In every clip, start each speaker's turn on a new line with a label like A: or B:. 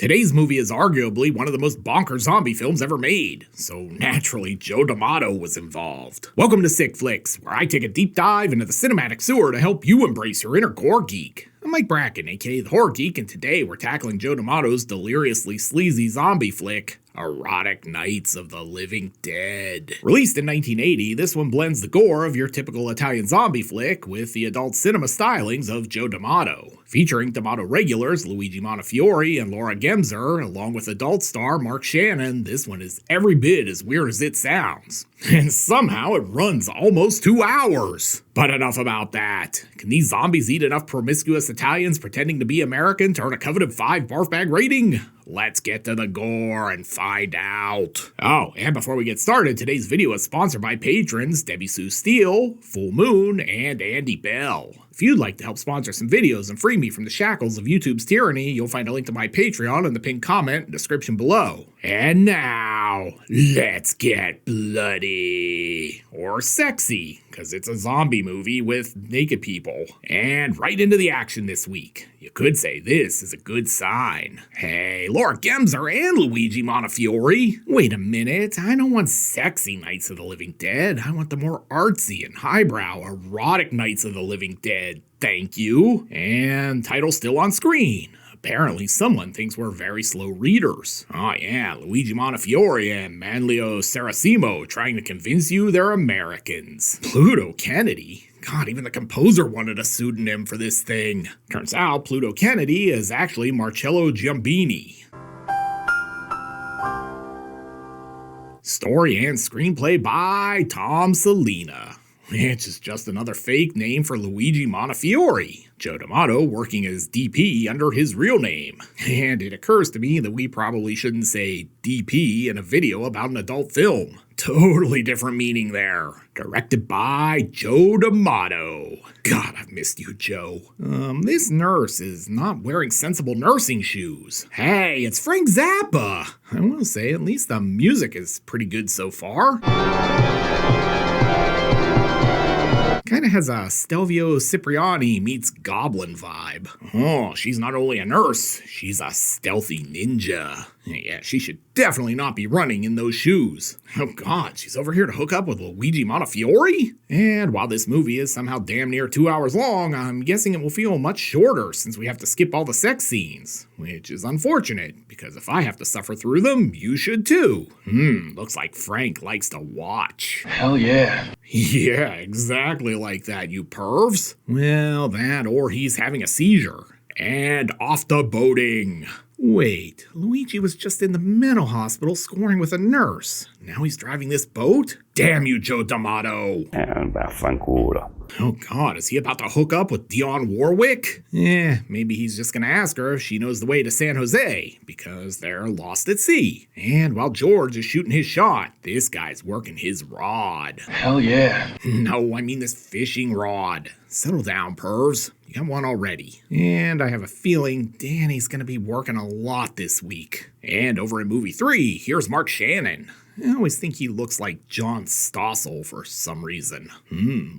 A: Today's movie is arguably one of the most bonkers zombie films ever made, so naturally Joe D'Amato was involved. Welcome to Sick Flicks, where I take a deep dive into the cinematic sewer to help you embrace your inner gore geek. I'm Mike Bracken, aka the Horror Geek, and today we're tackling Joe D'Amato's deliriously sleazy zombie flick, Erotic Nights of the Living Dead. Released in 1980, this one blends the gore of your typical Italian zombie flick with the adult cinema stylings of Joe D'Amato. Featuring D'Amato regulars Luigi Montefiore and Laura Gemser, along with adult star Mark Shannon, this one is every bit as weird as it sounds. And somehow it runs almost 2 hours. But enough about that. Can these zombies eat enough promiscuous Italians pretending to be American to earn a coveted 5 barf bag rating? Let's get to the gore and find out. Oh, and before we get started, today's video is sponsored by patrons Debbie Sue Steele, Full Moon, and Andy Bell. If you'd like to help sponsor some videos and free me from the shackles of YouTube's tyranny, you'll find a link to my Patreon in the pinned comment and description below. And now, let's get bloody. Or sexy, because it's a zombie movie with naked people. And right into the action this week. You could say this is a good sign. Hey, Laura Gemser and Luigi Montefiore. Wait a minute, I don't want sexy Nights of the Living Dead. I want the more artsy and highbrow erotic Nights of the Living Dead. Thank you. And title still on screen. Apparently someone thinks we're very slow readers. Oh yeah, Luigi Montefiore and Manlio Saracimo trying to convince you they're Americans. Pluto Kennedy? God, even the composer wanted a pseudonym for this thing. Turns out Pluto Kennedy is actually Marcello Giambini. Story and screenplay by Tom Selina. Which is just another fake name for Luigi Montefiore. Joe D'Amato working as DP under his real name. And it occurs to me that we probably shouldn't say DP in a video about an adult film. Totally different meaning there. Directed by Joe D'Amato. God, I've missed you, Joe. This nurse is not wearing sensible nursing shoes. Hey, it's Frank Zappa. I will say, at least the music is pretty good so far. Kinda has a Stelvio Cipriani meets Goblin vibe. Oh, she's not only a nurse, she's a stealthy ninja. Yeah, she should definitely not be running in those shoes. Oh god, she's over here to hook up with Luigi Montefiore? And while this movie is somehow damn near 2 hours long, I'm guessing it will feel much shorter since we have to skip all the sex scenes. Which is unfortunate, because if I have to suffer through them, you should too. Looks like Frank likes to watch.
B: Hell yeah.
A: Yeah, exactly like that, you pervs. Well, that or he's having a seizure. And off to boating. Wait, Luigi was just in the mental hospital scoring with a nurse. Now he's driving this boat? Damn you, Joe D'Amato.
B: Vaffanculo.
A: Oh god, is he about to hook up with Dionne Warwick? Maybe he's just gonna ask her if she knows the way to San Jose, because they're lost at sea. And while George is shooting his shot, this guy's working his rod.
B: Hell yeah.
A: No, I mean this fishing rod. Settle down, pervs. You got one already. And I have a feeling Danny's gonna be working a lot this week. And over in movie 3, here's Mark Shannon. I always think he looks like John Stossel for some reason.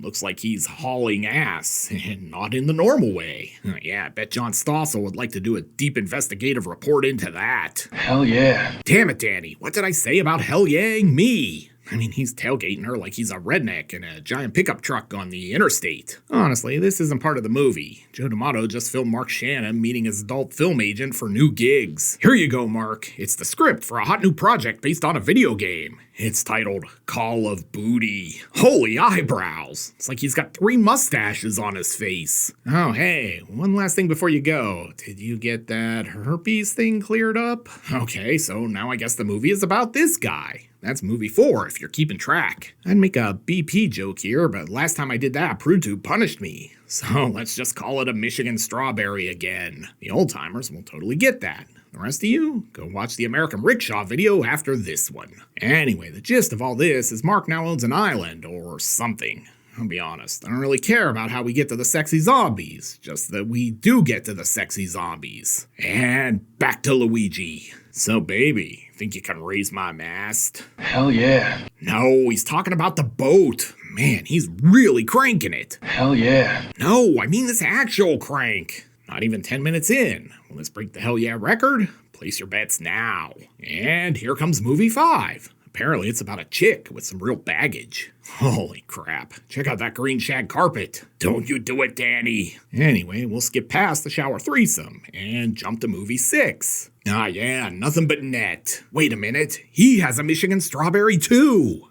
A: Looks like he's hauling ass, and not in the normal way. Yeah, I bet John Stossel would like to do a deep investigative report into that.
B: Hell yeah.
A: Damn it, Danny, what did I say about hell yang me? I mean, he's tailgating her like he's a redneck in a giant pickup truck on the interstate. Honestly, this isn't part of the movie. Joe D'Amato just filmed Mark Shannon meeting his adult film agent for new gigs. Here you go, Mark. It's the script for a hot new project based on a video game. It's titled Call of Booty. Holy eyebrows. It's like he's got 3 mustaches on his face. Oh, hey, one last thing before you go. Did you get that herpes thing cleared up? Okay, so now I guess the movie is about this guy. That's movie 4, if you're keeping track. I'd make a BP joke here, but last time I did that, PruTube punished me. So let's just call it a Michigan strawberry again. The old-timers will totally get that. The rest of you, go watch the American Rickshaw video after this one. Anyway, the gist of all this is Mark now owns an island, or something. I'll be honest, I don't really care about how we get to the sexy zombies, just that we do get to the sexy zombies. And back to Luigi. So baby, think you can raise my mast?
B: Hell yeah.
A: No, he's talking about the boat. Man, he's really cranking it.
B: Hell yeah.
A: No, I mean this actual crank. Not even 10 minutes in. Will this break the hell yeah record? Place your bets now. And here comes movie 5. Apparently it's about a chick with some real baggage. Holy crap. Check out that green shag carpet. Don't you do it, Danny. Anyway, we'll skip past the shower threesome and jump to movie 6. Ah yeah, nothing but net. Wait a minute, he has a Michigan strawberry too.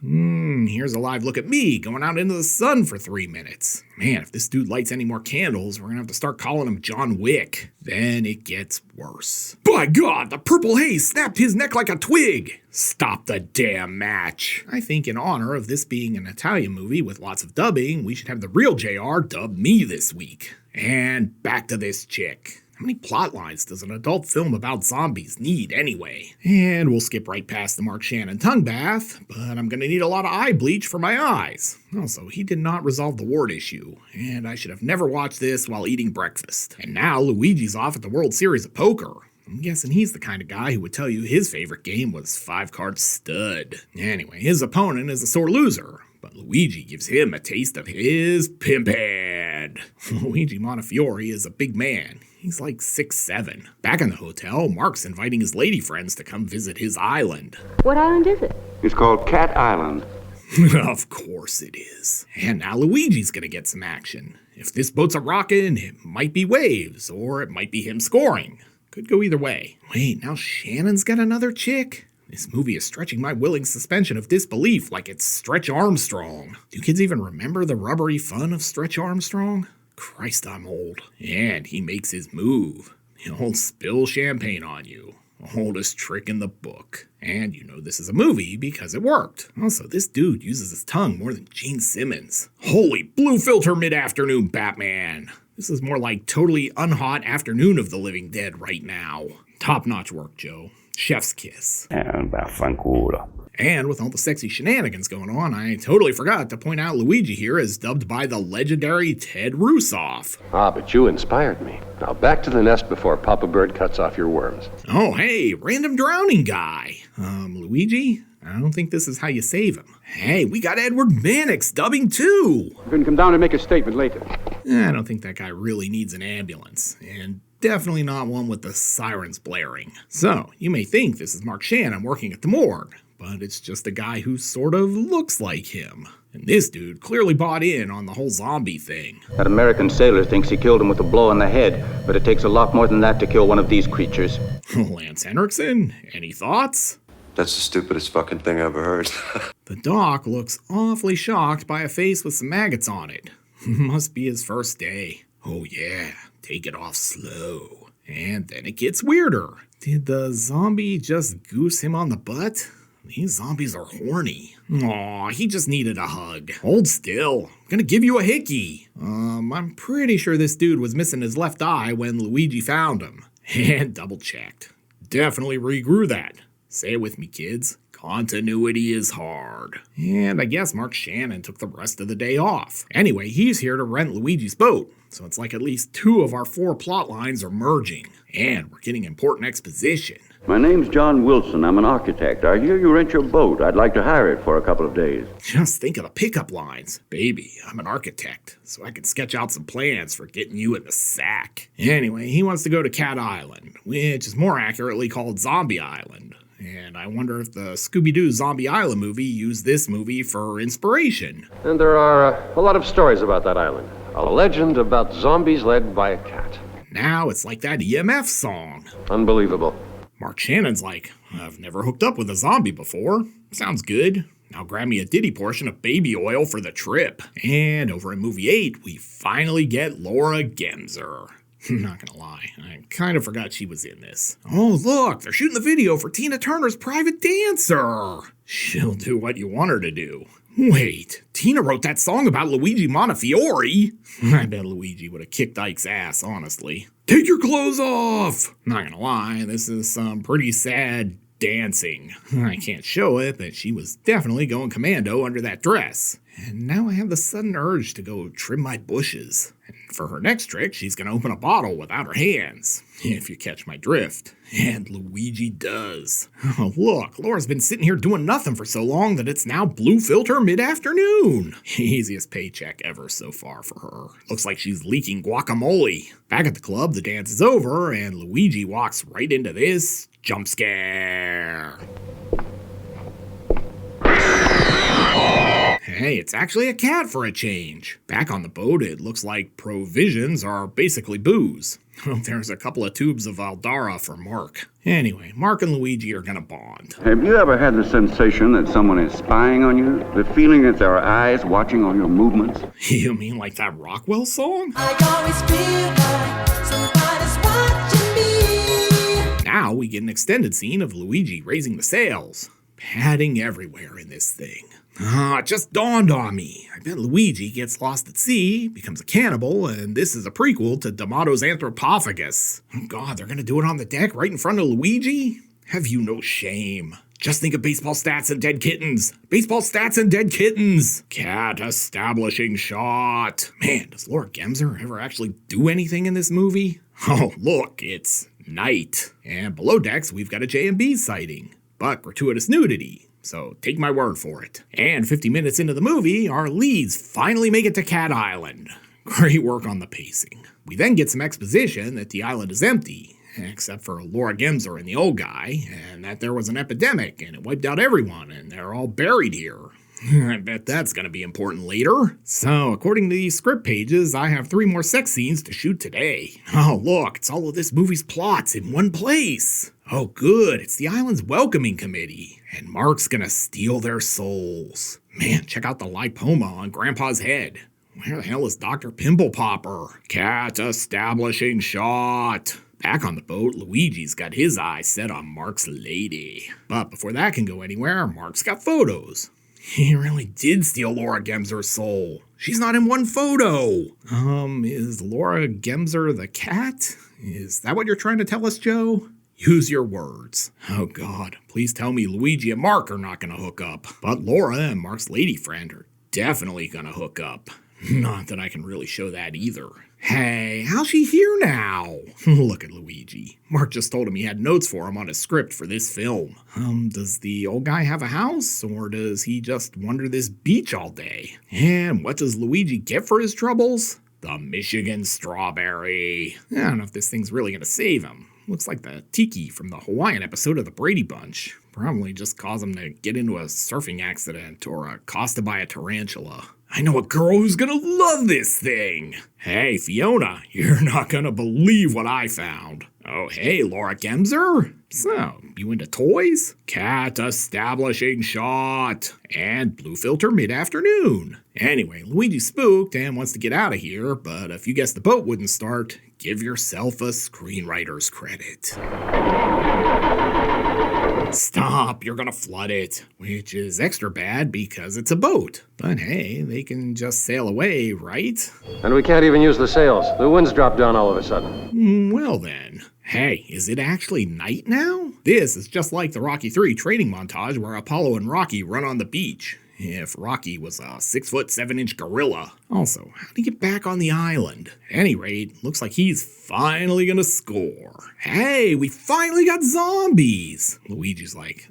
A: Here's a live look at me going out into the sun for 3 minutes. Man, if this dude lights any more candles, we're gonna have to start calling him John Wick. Then it gets worse. By God, the purple haze snapped his neck like a twig. Stop the damn match. I think in honor of this being an Italian movie with lots of dubbing, we should have the real JR dub me this week. And back to this chick. How many plot lines does an adult film about zombies need anyway? And we'll skip right past the Mark Shannon tongue bath, but I'm gonna need a lot of eye bleach for my eyes. Also, he did not resolve the wart issue, and I should have never watched this while eating breakfast. And now Luigi's off at the World Series of Poker. I'm guessing he's the kind of guy who would tell you his favorite game was 5-card stud. Anyway, his opponent is a sore loser, but Luigi gives him a taste of his pimp hand. Luigi Montefiore is a big man. He's like 6'7". Back in the hotel, Mark's inviting his lady friends to come visit his island.
C: What island is it?
D: It's called Cat Island.
A: Of course it is. And now Luigi's gonna get some action. If this boat's a rockin', it might be waves, or it might be him scoring. Could go either way. Wait, now Shannon's got another chick? This movie is stretching my willing suspension of disbelief like it's Stretch Armstrong. Do kids even remember the rubbery fun of Stretch Armstrong? Christ, I'm old. And he makes his move. He'll spill champagne on you. Oldest trick in the book. And you know this is a movie because it worked. Also, this dude uses his tongue more than Gene Simmons. Holy blue filter mid-afternoon, Batman. This is more like totally unhot Afternoon of the Living Dead right now. Top-notch work, Joe. Chef's kiss.
D: Vaffanculo.
A: And with all the sexy shenanigans going on, I totally forgot to point out Luigi here is dubbed by the legendary Ted Russoff.
E: Ah, but you inspired me. Now back to the nest before Papa Bird cuts off your worms.
A: Oh, hey, random drowning guy. Luigi? I don't think this is how you save him. Hey, we got Edward Mannix dubbing too.
D: You can come down and make a statement later.
A: I don't think that guy really needs an ambulance. And definitely not one with the sirens blaring. So, you may think this is Mark Shannon working at the morgue, but it's just a guy who sort of looks like him. And this dude clearly bought in on the whole zombie thing.
F: That American sailor thinks he killed him with a blow on the head, but it takes a lot more than that to kill one of these creatures.
A: Lance Henriksen, any thoughts?
G: That's the stupidest fucking thing I ever heard.
A: The doc looks awfully shocked by a face with some maggots on it. Must be his first day. Oh yeah, take it off slow. And then it gets weirder. Did the zombie just goose him on the butt? These zombies are horny. Aw, he just needed a hug. Hold still. I'm gonna give you a hickey. I'm pretty sure this dude was missing his left eye when Luigi found him. And double checked. Definitely regrew that. Say it with me, kids. Continuity is hard. And I guess Mark Shannon took the rest of the day off. Anyway, he's here to rent Luigi's boat, so it's like at least 2 of our 4 plot lines are merging. And we're getting important exposition.
D: My name's John Wilson. I'm an architect. I hear you rent your boat. I'd like to hire it for a couple of days.
A: Just think of the pickup lines. Baby, I'm an architect, so I can sketch out some plans for getting you in the sack. Anyway, he wants to go to Cat Island, which is more accurately called Zombie Island. And I wonder if the Scooby-Doo Zombie Island movie used this movie for inspiration.
E: And there are a lot of stories about that island. A legend about zombies led by a cat.
A: Now it's like that EMF song.
E: Unbelievable.
A: Mark Shannon's like, I've never hooked up with a zombie before. Sounds good. Now grab me a ditty portion of baby oil for the trip. And over in movie 8, we finally get Laura Gemser. Not gonna lie, I kind of forgot she was in this. Oh look, they're shooting the video for Tina Turner's Private Dancer. She'll do what you want her to do. Wait, Tina wrote that song about Luigi Montefiore? I bet Luigi would have kicked Ike's ass, honestly. Take your clothes off! Not gonna lie, this is some pretty sad dancing. I can't show it, but she was definitely going commando under that dress. And now I have the sudden urge to go trim my bushes. And for her next trick, she's gonna open a bottle without her hands, if you catch my drift. And Luigi does. Oh, look, Laura's been sitting here doing nothing for so long that it's now blue filter mid-afternoon. Easiest paycheck ever so far for her. Looks like she's leaking guacamole. Back at the club, the dance is over, and Luigi walks right into this jump scare. Hey, it's actually a cat for a change. Back on the boat, it looks like provisions are basically booze. There's a couple of tubes of Aldara for Mark. Anyway, Mark and Luigi are gonna bond.
D: Have you ever had the sensation that someone is spying on you? The feeling that there are eyes watching all your movements?
A: You mean like that Rockwell song?
C: I always feel like somebody's watching me.
A: Now we get an extended scene of Luigi raising the sails. Padding everywhere in this thing. It just dawned on me. I bet Luigi gets lost at sea, becomes a cannibal, and this is a prequel to D'Amato's Anthropophagus. Oh God, they're gonna do it on the deck right in front of Luigi? Have you no shame? Just think of baseball stats and dead kittens. Baseball stats and dead kittens. Cat establishing shot. Man, does Laura Gemser ever actually do anything in this movie? Oh, look, it's night. And below decks, we've got a J&B sighting. But gratuitous nudity. So take my word for it. And 50 minutes into the movie, our leads finally make it to Cat Island. Great work on the pacing. We then get some exposition that the island is empty, except for Laura Gemser and the old guy, and that there was an epidemic and it wiped out everyone and they're all buried here. I bet that's gonna be important later. So, according to these script pages, I have 3 more sex scenes to shoot today. Oh, look, it's all of this movie's plots in one place. Oh, good, it's the island's welcoming committee, and Mark's gonna steal their souls. Man, check out the lipoma on Grandpa's head. Where the hell is Dr. Pimple Popper? Cat establishing shot. Back on the boat, Luigi's got his eyes set on Mark's lady. But before that can go anywhere, Mark's got photos. He really did steal Laura Gemser's soul. She's not in one photo. Is Laura Gemser the cat? Is that what you're trying to tell us, Joe? Use your words. Oh God, please tell me Luigi and Mark are not gonna hook up. But Laura and Mark's lady friend are definitely gonna hook up. Not that I can really show that either. Hey, how's she here now? Look at Luigi. Mark just told him he had notes for him on his script for this film. Does the old guy have a house, or does he just wander this beach all day? And what does Luigi get for his troubles? The Michigan strawberry. I don't know if this thing's really gonna save him. Looks like the tiki from the Hawaiian episode of the Brady Bunch. Probably just cause him to get into a surfing accident or accosted by a tarantula. I know a girl who's gonna love this thing. Hey, Fiona, you're not gonna believe what I found. Oh, hey, Laura Gemser. So, you into toys? Cat establishing shot. And blue filter mid-afternoon. Anyway, Luigi's spooked and wants to get out of here, but if you guess the boat wouldn't start, give yourself a screenwriter's credit. Stop, you're gonna flood it. Which is extra bad because it's a boat. But hey, they can just sail away, right?
E: And we can't even use the sails. The wind's dropped down all of a sudden.
A: Well then. Hey, is it actually night now? This is just like the Rocky III training montage where Apollo and Rocky run on the beach. If Rocky was a 6'7" gorilla. Also, how do you get back on the island? At any rate, looks like he's finally gonna score. Hey, we finally got zombies! Luigi's like,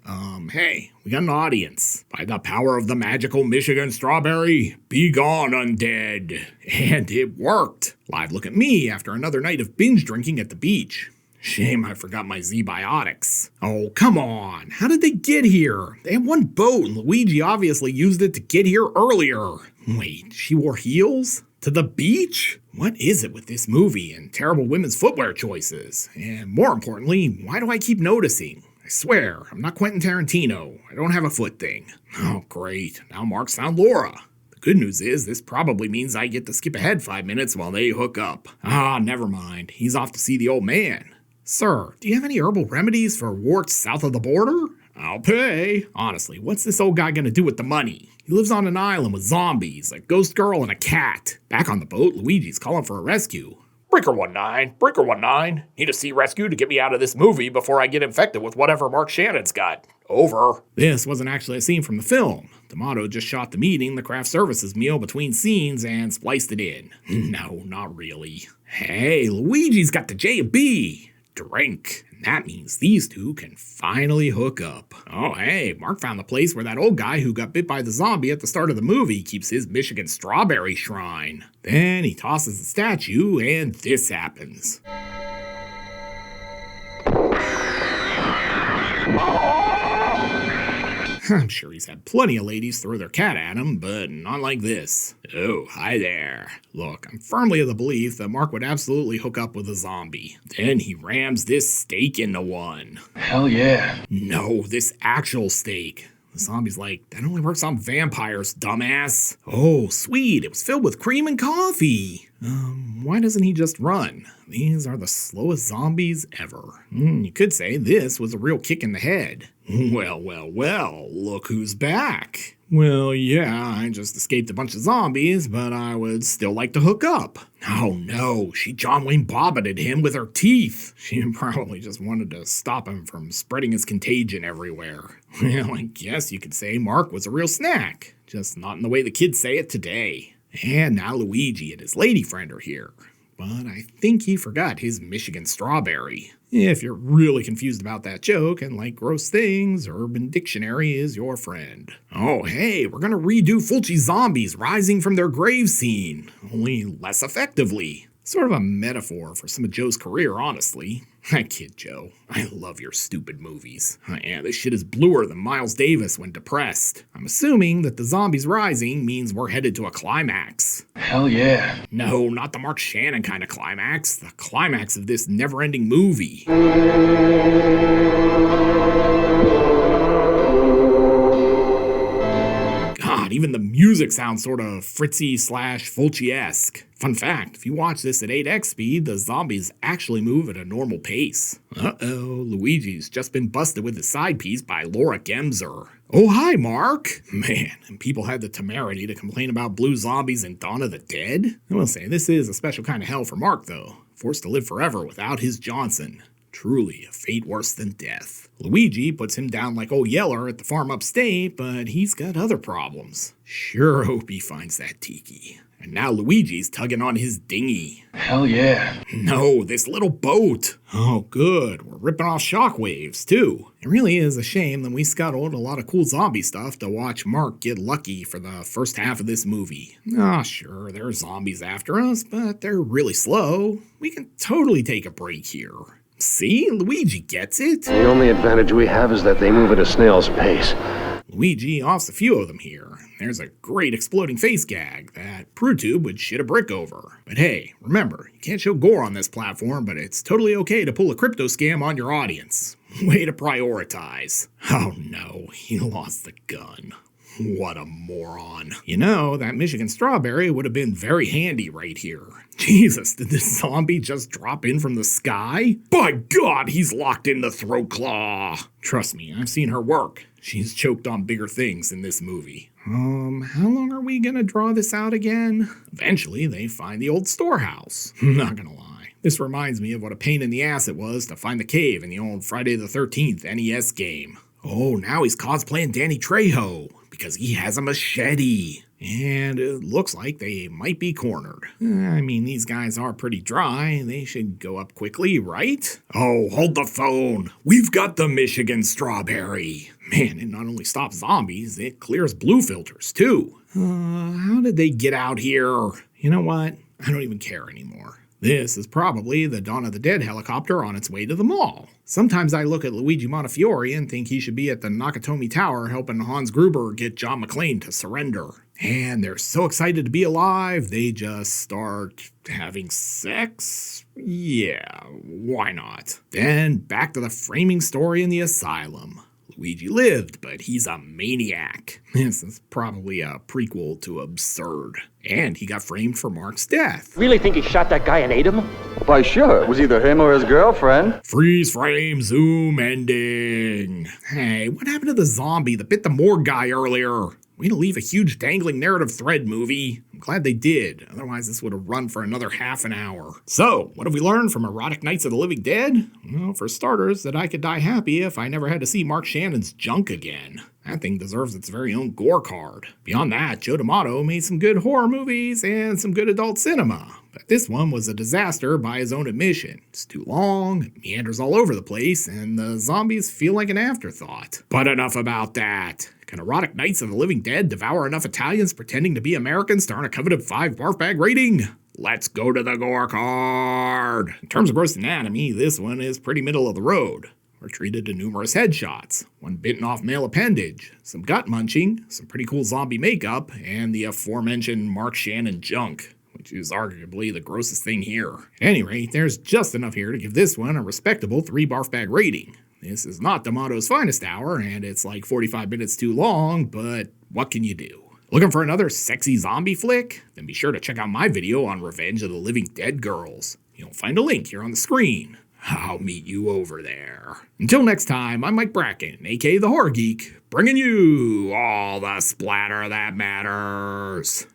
A: hey, we got an audience. By the power of the magical Michigan strawberry, be gone, undead. And it worked. Live look at me after another night of binge drinking at the beach. Shame I forgot my Z-biotics. Oh, come on. How did they get here? They had one boat and Luigi obviously used it to get here earlier. Wait, she wore heels? To the beach? What is it with this movie and terrible women's footwear choices? And more importantly, why do I keep noticing? I swear, I'm not Quentin Tarantino. I don't have a foot thing. Oh, great. Now Mark's found Laura. The good news is this probably means I get to skip ahead 5 minutes while they hook up. Never mind. He's off to see the old man. Sir, do you have any herbal remedies for warts south of the border? I'll pay. Honestly, what's this old guy gonna do with the money? He lives on an island with zombies, a ghost girl, and a cat. Back on the boat, Luigi's calling for a rescue. Breaker 19. Need a sea rescue to get me out of this movie before I get infected with whatever Mark Shannon's got. Over. This wasn't actually a scene from the film. D'Amato just shot the meeting, the craft services meal between scenes, and spliced it in. No, not really. Hey, Luigi's got the J&B. Drink. And that means these two can finally hook up. Oh, hey, Mark found the place where that old guy who got bit by the zombie at the start of the movie keeps his Michigan strawberry shrine. Then he tosses the statue, and this happens. I'm sure he's had plenty of ladies throw their cat at him, but not like this. Oh, hi there. Look, I'm firmly of the belief that Mark would absolutely hook up with a zombie. Then he rams this steak into one.
B: Hell yeah.
A: No, this actual steak. The zombie's like, that only works on vampires, dumbass. Oh, sweet, it was filled with cream and coffee. Why doesn't he just run? These are the slowest zombies ever. You could say this was a real kick in the head. Well, look who's back. Well, yeah, I just escaped a bunch of zombies, but I would still like to hook up. Oh no, she John Wayne Bobbited him with her teeth. She probably just wanted to stop him from spreading his contagion everywhere. Well, I guess you could say Mark was a real snack, just not in the way the kids say it today. And now Luigi and his lady friend are here. But I think he forgot his Michigan strawberry. If you're really confused about that joke and like gross things, Urban Dictionary is your friend. Oh, hey, we're gonna redo Fulci zombies rising from their grave scene, only less effectively. Sort of a metaphor for some of Joe's career, honestly. I kid, Joe. I love your stupid movies. Yeah, this shit is bluer than Miles Davis when depressed. I'm assuming that the zombies rising means we're headed to a climax.
B: Hell yeah.
A: No, not the Mark Shannon kind of climax. The climax of this never-ending movie. God, even the music sounds sort of Fritzy/Fulci-esque. Fun fact, if you watch this at 8x speed, the zombies actually move at a normal pace. Uh-oh, Luigi's just been busted with his side piece by Laura Gemser. Oh, hi, Mark. Man, and people had the temerity to complain about blue zombies in Dawn of the Dead? I will say, this is a special kind of hell for Mark, though. Forced to live forever without his Johnson. Truly a fate worse than death. Luigi puts him down like old Yeller at the farm upstate, but he's got other problems. Sure hope he finds that tiki. And now Luigi's tugging on his dinghy.
B: Hell yeah.
A: No, this little boat. Oh, good. We're ripping off shockwaves, too. It really is a shame that we scuttled a lot of cool zombie stuff to watch Mark get lucky for the first half of this movie. Sure, there are zombies after us, but they're really slow. We can totally take a break here. See? Luigi gets it.
E: The only advantage we have is that they move at a snail's pace.
A: Luigi offs a few of them here. There's a great exploding face gag that ProTube would shit a brick over. But hey, remember, you can't show gore on this platform, but it's totally okay to pull a crypto scam on your audience. Way to prioritize. Oh no, he lost the gun. What a moron. You know, that Michigan strawberry would have been very handy right here. Jesus, did this zombie just drop in from the sky? By God, he's locked in the throat claw. Trust me, I've seen her work. She's choked on bigger things in this movie. How long are we gonna draw this out again? Eventually, they find the old storehouse. Not gonna lie. This reminds me of what a pain in the ass it was to find the cave in the old Friday the 13th NES game. Oh, now he's cosplaying Danny Trejo because he has a machete. And it looks like they might be cornered. I mean, these guys are pretty dry. They should go up quickly, right? Oh, hold the phone. We've got the Michigan strawberry. Man, it not only stops zombies, it clears blue filters, too. How did they get out here? You know what? I don't even care anymore. This is probably the Dawn of the Dead helicopter on its way to the mall. Sometimes I look at Luigi Montefiore and think he should be at the Nakatomi Tower helping Hans Gruber get John McClane to surrender. And they're so excited to be alive, they just start having sex? Yeah, why not? Then back to the framing story in the asylum. Luigi lived, but he's a maniac. This is probably a prequel to Absurd. And he got framed for Mark's death.
H: Really think he shot that guy and ate him?
G: Why, sure. It was either him or his girlfriend.
A: Freeze frame, zoom, ending. Hey, what happened to the zombie that bit the morgue guy earlier? Way to leave a huge dangling narrative thread, movie. I'm glad they did, otherwise this would have run for another half an hour. So, what have we learned from Erotic Nights of the Living Dead? Well, for starters, that I could die happy if I never had to see Mark Shannon's junk again. That thing deserves its very own gore card. Beyond that, Joe D'Amato made some good horror movies and some good adult cinema. But this one was a disaster by his own admission. It's too long, it meanders all over the place, and the zombies feel like an afterthought. But enough about that. Can Erotic Nights of the Living Dead devour enough Italians pretending to be Americans to earn a coveted 5 barf bag rating? Let's go to the gore card. In terms of gross anatomy, this one is pretty middle of the road. We're treated to numerous headshots, one bitten off male appendage, some gut munching, some pretty cool zombie makeup, and the aforementioned Mark Shannon junk, which is arguably the grossest thing here. At any rate, there's just enough here to give this one a respectable 3 barf bag rating. This is not D'Amato's finest hour, and it's like 45 minutes too long, but what can you do? Looking for another sexy zombie flick? Then be sure to check out my video on Revenge of the Living Dead Girls. You'll find a link here on the screen. I'll meet you over there. Until next time, I'm Mike Bracken, aka the Horror Geek, bringing you all the splatter that matters.